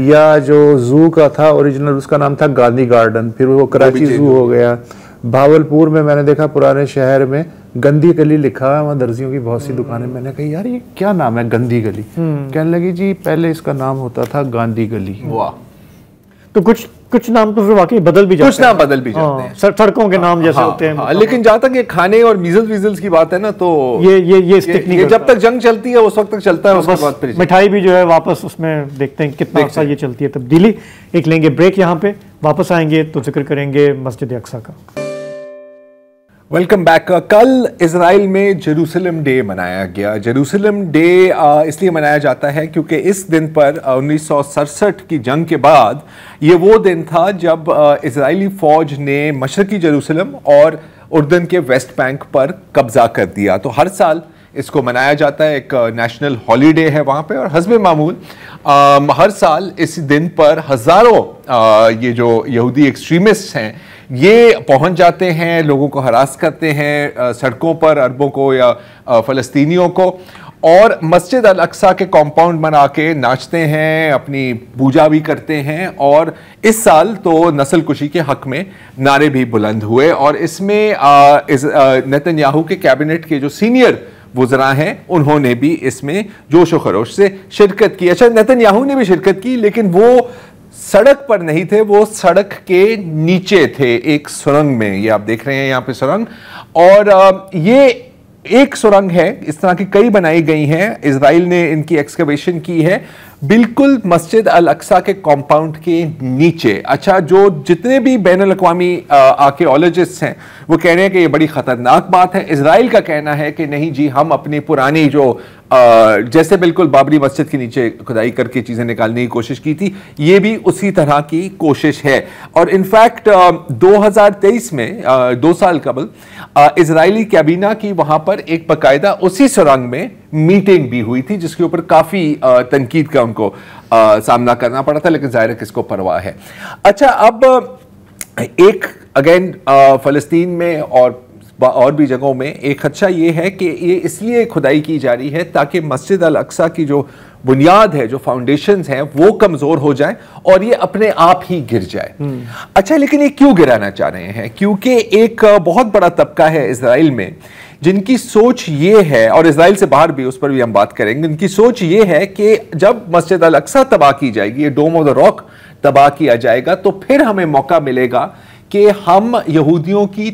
या जो जू का था ओरिजिनल उसका नाम था गांधी गार्डन, फिर वो कराची जू हो गया। भावलपुर में मैंने देखा पुराने शहर में गंदी गली लिखा है, वहाँ दर्जियों की बहुत सी दुकानें। मैंने कहा यार ये क्या नाम है गंदी गली? कहने लगी जी पहले इसका नाम होता था गांधी गली। वाह। तो कुछ नाम तो फिर वाकई बदल भी जाते हैं, कुछ नाम बदल भी जाते हैं, सड़कों के नाम जैसे होते हैं। लेकिन जहां तक ये खाने और मीजल्स वीजल्स की बात है ना, तो ये स्टिक नहीं जब तक जंग चलती है उस वक्त तक चलता है, उसके बाद फिर मिठाई भी जो है वापस उसमें देखते हैं कितना अर्सा ये चलती है तब्दीली। एक लेंगे ब्रेक यहाँ पे, वापस आएंगे तो जिक्र करेंगे मस्जिद अक्सा का। Welcome back. कल इजराइल में जेरूसलम डे मनाया गया। जेरूसलम डे इसलिए मनाया जाता है क्योंकि इस दिन पर 1967 की जंग के बाद ये वो दिन था जब इजरायली फौज ने मशरकी जेरूसलम और उर्दन के वेस्ट बैंक पर कब्जा कर दिया। तो हर साल इसको मनाया जाता है, एक नेशनल हॉलीडे है वहाँ पे। और हस्बे मामूल हर साल इस दिन पर हज़ारों ये जो यहूदी एक्सट्रीमिस्ट हैं ये पहुंच जाते हैं, लोगों को हरास करते हैं सड़कों पर, अरबों को या फ़लस्तीनियों को, और मस्जिद अल अक्सा के कॉम्पाउंड बना के नाचते हैं, अपनी पूजा भी करते हैं। और इस साल तो नस्ल कुशी के हक में नारे भी बुलंद हुए। और इसमें नेतन्याहू के कैबिनेट के जो सीनियर वुज़रा हैं उन्होंने भी इसमें जोश व खरोश से शिरकत की। अच्छा, नेतन्याहू ने भी शिरकत की, लेकिन वो सड़क पर नहीं थे, वो सड़क के नीचे थे, एक सुरंग में। ये आप देख रहे हैं यहाँ पे सुरंग, और ये एक सुरंग है, इस तरह की कई बनाई गई हैं। इजराइल ने इनकी एक्सकवेशन की है बिल्कुल मस्जिद अल अक्सा के कॉम्पाउंड के नीचे। अच्छा, जो जितने भी बैनुल अक़वामी आर्कियोलॉजिस्ट हैं वो कह रहे हैं कि ये बड़ी ख़तरनाक बात है। इजराइल का कहना है कि नहीं जी, हम अपनी पुरानी जो जैसे बिल्कुल बाबरी मस्जिद के नीचे खुदाई करके चीज़ें निकालने की कोशिश की थी, ये भी उसी तरह की कोशिश है। और इनफैक्ट 2023 में 2 साल कबल इजरायली कैबिना की वहाँ पर एक बाकायदा उसी सुरंग में मीटिंग भी हुई थी, जिसके ऊपर काफ़ी तनकीद का उनको सामना करना पड़ा था, लेकिन जाहिर है किसको परवाह है। अच्छा, अब एक अगेन फ़लस्तीन में और भी जगहों में एक खदशा ये है कि ये इसलिए खुदाई की जा रही है ताकि मस्जिद अल अक्सा की जो बुनियाद है, जो फाउंडेशंस हैं, वो कमज़ोर हो जाए और ये अपने आप ही गिर जाए। अच्छा, लेकिन ये क्यों गिराना चाह रहे हैं? क्योंकि एक बहुत बड़ा तबका है इजराइल में जिनकी सोच ये है, और इजराइल से बाहर भी, उस पर भी हम बात करेंगे, उनकी सोच ये है कि जब मस्जिद अल अक्सा तबाह की जाएगी, ये डोम ऑफ द रॉक तबाह किया जाएगा, तो फिर हमें मौका मिलेगा कि हम यहूदियों की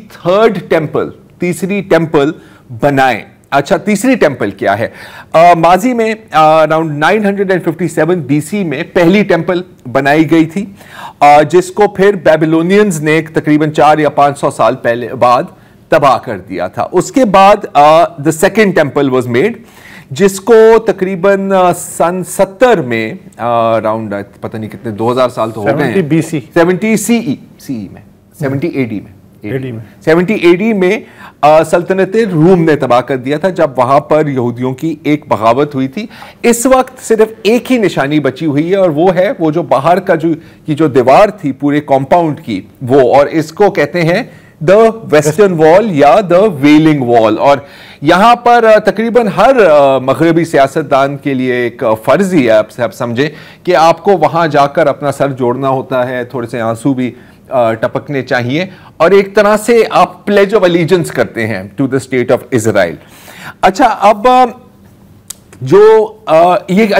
तीसरी टेंपल बनाएं। अच्छा, तीसरी टेंपल क्या है? माजी में अराउंड 957 बीसी में पहली टेंपल बनाई गई थी, जिसको फिर बेबीलोनियंस ने तकरीबन 400 या 500 साल पहले बाद तबाह कर दिया था। उसके बाद the second temple was made, जिसको तकरीबन सन 70 में अराउंड पता नहीं कितने 2000 साल तो हो गए हैं, 70 सीई में 70 एडी में 70 एडी में सल्तनत रूम ने तबाह कर दिया था, जब वहां पर यहूदियों की एक बगावत हुई थी। इस वक्त सिर्फ एक ही निशानी बची हुई है, और वो है वो जो बाहर का जो दीवार थी पूरे कॉम्पाउंड की, वो, और इसको कहते हैं द वेस्टर्न वॉल या द वेलिंग वॉल। और यहां पर तकरीबन हर मगरबी सियासतदान के लिए एक फर्ज ही है, आप समझे, कि आपको वहां जाकर अपना सर जोड़ना होता है, थोड़े से आंसू भी टपकने चाहिए, और एक तरह से आप प्लेज ऑफ एलिजेंस करते हैं to the state of Israel. अच्छा, अब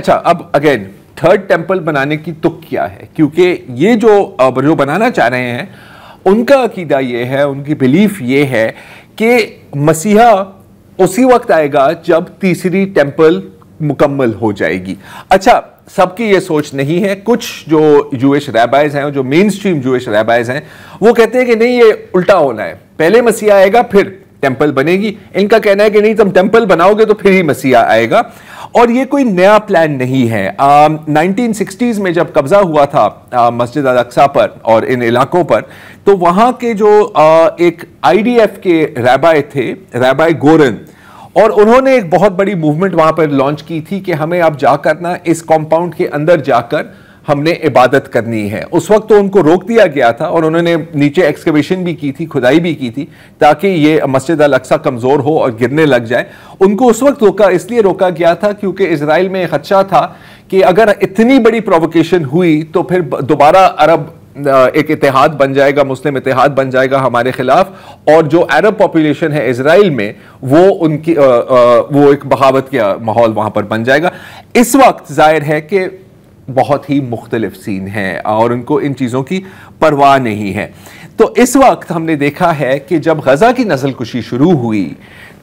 अब अगेन थर्ड टेंपल बनाने की तुक क्या है? क्योंकि ये जो बनाना चाह रहे हैं, उनका अकीदा ये है, उनकी बिलीफ ये है कि मसीहा उसी वक्त आएगा जब तीसरी टेंपल मुकम्मल हो जाएगी। अच्छा, सबकी ये सोच नहीं है। कुछ जो जूइश रैबाइज हैं, जो मेन स्ट्रीम जूइश रैबाइज हैं, वो कहते हैं कि नहीं, ये उल्टा होना है, पहले मसीहा आएगा फिर टेंपल बनेगी। इनका कहना है कि नहीं, तुम टेंपल बनाओगे तो फिर ही मसीहा आएगा। और ये कोई नया प्लान नहीं है। 1960s में जब कब्जा हुआ था मस्जिद अल अक्सा पर और इन इलाकों पर, तो वहां के जो एक IDF के रैबाई थे, रैबाई गोरन, और उन्होंने एक बहुत बड़ी मूवमेंट वहां पर लॉन्च की थी कि हमें अब जाकर ना इस कॉम्पाउंड के अंदर जाकर हमने इबादत करनी है। उस वक्त तो उनको रोक दिया गया था, और उन्होंने नीचे एक्सकवेशन भी की थी, खुदाई भी की थी, ताकि ये मस्जिद अल अक्सा कमजोर हो और गिरने लग जाए। उनको उस वक्त इसलिए रोका गया था क्योंकि इजराइल में खदशा था कि अगर इतनी बड़ी प्रोवोकेशन हुई तो फिर दोबारा अरब एक इतिहाद बन जाएगा, मुस्लिम इतिहाद बन जाएगा हमारे खिलाफ, और जो अरब पॉपुलेशन है इजराइल में वो उनकी वो एक बगावत का माहौल वहां पर बन जाएगा। इस वक्त जाहिर है कि बहुत ही मुख्तलिफ सीन है और उनको इन चीज़ों की परवाह नहीं है। तो इस वक्त हमने देखा है कि जब गजा की नस्ल कुशी शुरू हुई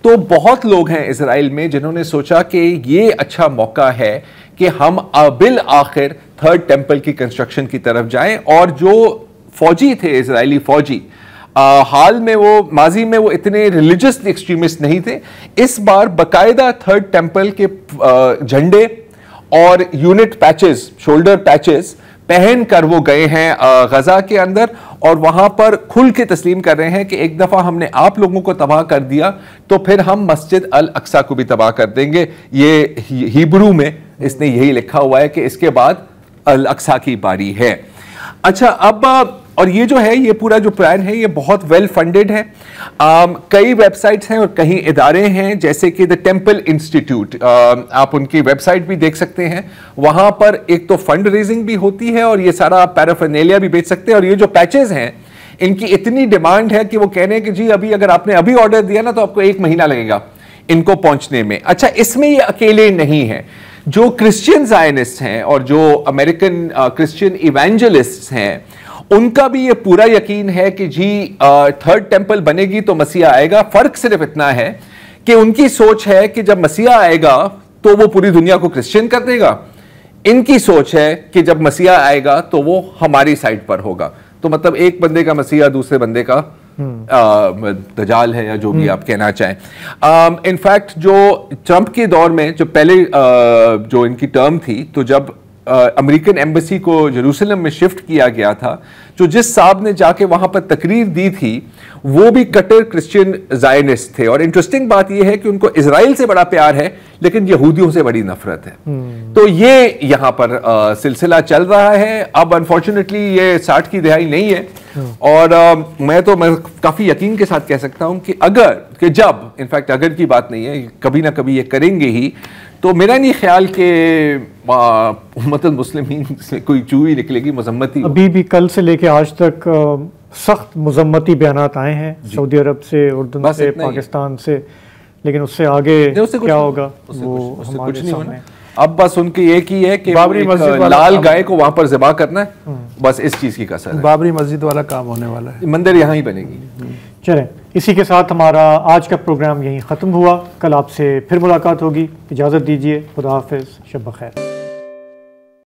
तो बहुत लोग हैं इजराइल में जिन्होंने सोचा कि ये अच्छा मौका है कि हम बिल आखिर थर्ड टेंपल की कंस्ट्रक्शन की तरफ जाएं, और जो फौजी थे इजरायली फौजी हाल में वो माजी में वो इतने रिलीजियस एक्सट्रीमिस्ट नहीं थे, इस बार बाकायदा थर्ड टेंपल के झंडे और यूनिट पैचेस, शोल्डर पैचेस पहन कर वो गए हैं गजा के अंदर, और वहां पर खुल के तस्लीम कर रहे हैं कि एक दफा हमने आप लोगों को तबाह कर दिया तो फिर हम मस्जिद अल अक्सा को भी तबाह कर देंगे। ये हिब्रू में इसने यही लिखा हुआ है कि इसके बाद अल अक्सा की बारी है। अच्छा, अब और ये जो है ये पूरा जो प्लान है ये बहुत वेल फंडेड है। कई वेबसाइट्स हैं और कई इदारे हैं जैसे कि द टेम्पल इंस्टीट्यूट, आप उनकी वेबसाइट भी देख सकते हैं। वहां पर एक तो फंड रेजिंग भी होती है और ये सारा पैराफर्नेलिया भी बेच सकते हैं। और ये जो पैचेज हैं इनकी इतनी डिमांड है कि वो कह रहे हैं कि जी अभी अगर आपने अभी ऑर्डर दिया ना तो आपको 1 महीना लगेगा इनको पहुंचने में। अच्छा, इसमें ये अकेले नहीं है, जो क्रिश्चियन ज़ायनिस्ट हैं और जो अमेरिकन क्रिश्चियन इवेंजलिस्ट हैं उनका भी ये पूरा यकीन है कि जी थर्ड टेंपल बनेगी तो मसीहा आएगा। फर्क सिर्फ इतना है कि उनकी सोच है कि जब मसीहा आएगा तो वो पूरी दुनिया को क्रिश्चियन कर देगा, इनकी सोच है कि जब मसीहा आएगा तो वो हमारी साइड पर होगा। तो मतलब एक बंदे का मसीहा दूसरे बंदे का दजाल है या जो भी आप कहना चाहें। इनफैक्ट जो ट्रंप के दौर में जो पहले जो इनकी टर्म थी, तो जब अमेरिकन एम्बेसी को जेरूसलम में शिफ्ट किया गया था, जो जिस साहब ने जाके वहां पर तकरीर दी थी वो भी कट्टर क्रिश्चियन ज़ायनिस्ट थे। और इंटरेस्टिंग बात यह है कि उनको इजराइल से बड़ा प्यार है लेकिन यहूदियों से बड़ी नफरत है। तो ये यहां पर सिलसिला चल रहा है। अब अनफॉर्चुनेटली ये 60 की दिहाई नहीं है, और मैं काफी यकीन के साथ कह सकता हूं कि जब इनफैक्ट अगर की बात नहीं है, कभी ना कभी ये करेंगे ही, तो मेरा नहीं ख्याल कि उम्मतुल मुस्लिमीन से कोई चूही निकलेगी, मजम्मती। अभी भी कल से लेके आज तक सख्त मजम्मती बयानात आए हैं सऊदी अरब से, उर्दन से, पाकिस्तान से, लेकिन उससे आगे क्या होगा वो हमारे सामने। अब बस उनकी एक ही है कि बाबरी मस्जिद लाल गाय को वहां पर ज़िबा करना है, बस इस चीज की कसर है। बाबरी मस्जिद वाला काम होने वाला है, मंदिर यहाँ ही बनेगी। चलें, इसी के साथ हमारा आज का प्रोग्राम यहीं ख़त्म हुआ। कल आपसे फिर मुलाकात होगी, इजाज़त दीजिए, खुदा हाफिज़, शब बख़ैर।